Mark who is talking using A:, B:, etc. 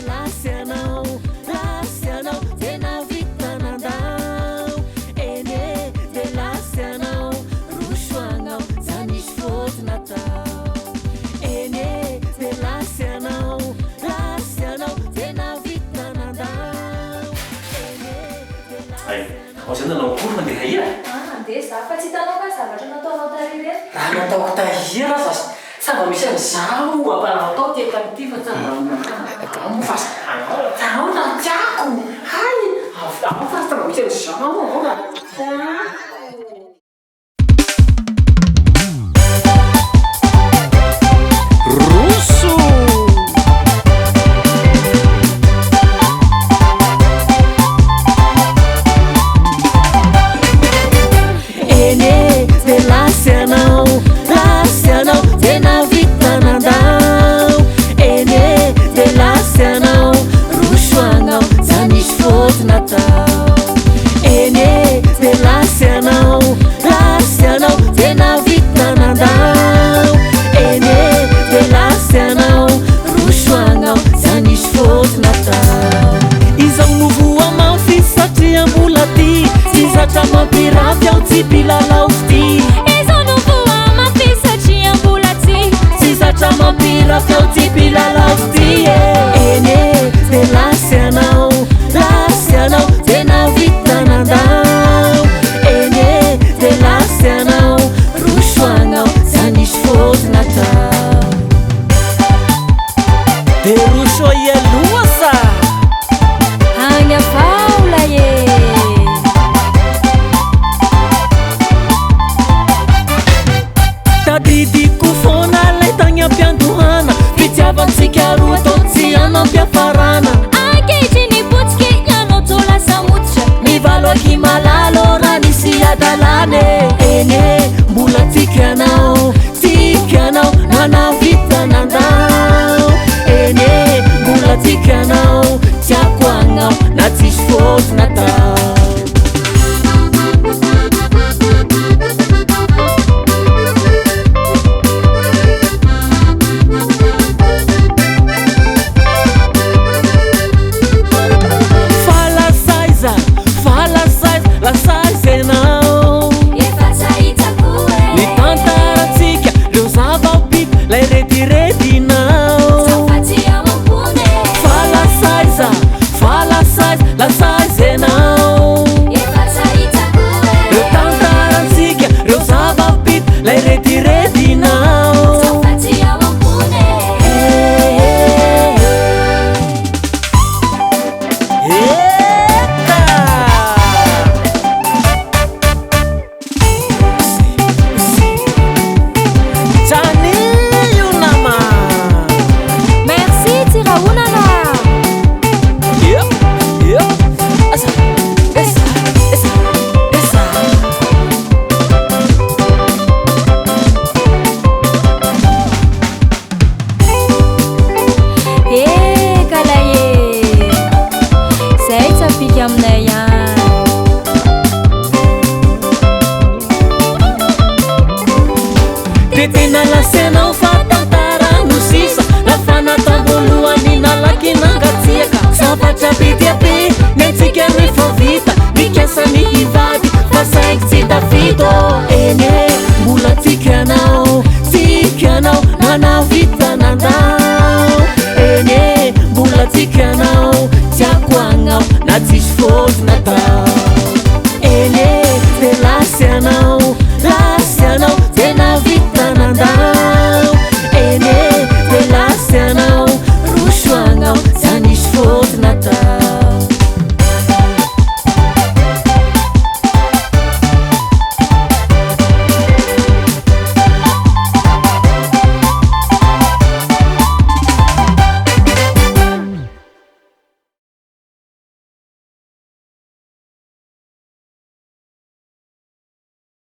A: lasy anao tena vitanandao ene de lasy anao rosoagnao zanisy fotinatao ene de lasy anao tena vitanandao ene de lasy
B: anao zany nanao akory mandeha hira
C: andeha za fa tsy hitanao ka zavatra nataonao tarery reny
B: raha natao tahira fa samba misy an'izao ampanao atao ty etan'ity fa tsamo fa tao na tiako hay ao fa samba misy an'izao Rosso
A: ene de lasy anao tena vitanandao ene de lasy anao rosoagnao zanisy fotinatao ene de lasy anao tena vitanandao ene de lasy anao rosoagnao zanisy fotinatao izao novoa mafy satria mbola ty tsy zatra mampirafy ao tsy mpilalao ty
C: izao novoa mafy satria mbola tsy
A: zatra mampirafy ao tsy mpilalao ty ene de lasy anao tena vitanandao ene de lasy anao rosoagnao zanisy fotinatao de roso ialoha sa
C: agny avaola e
A: tadidiko fona lay tagny ampiandohana fitiavantsika roa tao tsy anampiafarana
C: ankehitriny potsiky ianao to lasa moditra
A: mivaloaky malalo raha nisy adalane ene mbola tikanao nanavitanandao ene mbola tikanao tiako agnao na tsisy fotinatao tena lasy anao fa tantarano sisa lafa natamboloany nalaky nangatsiaka zavatra be dia be nentsika rehefa vita mikasany hivady fa saiky tsy tafito ene mbola tikanao nanavitanandao ene mbola tikanao tiako agnao na tsisy foty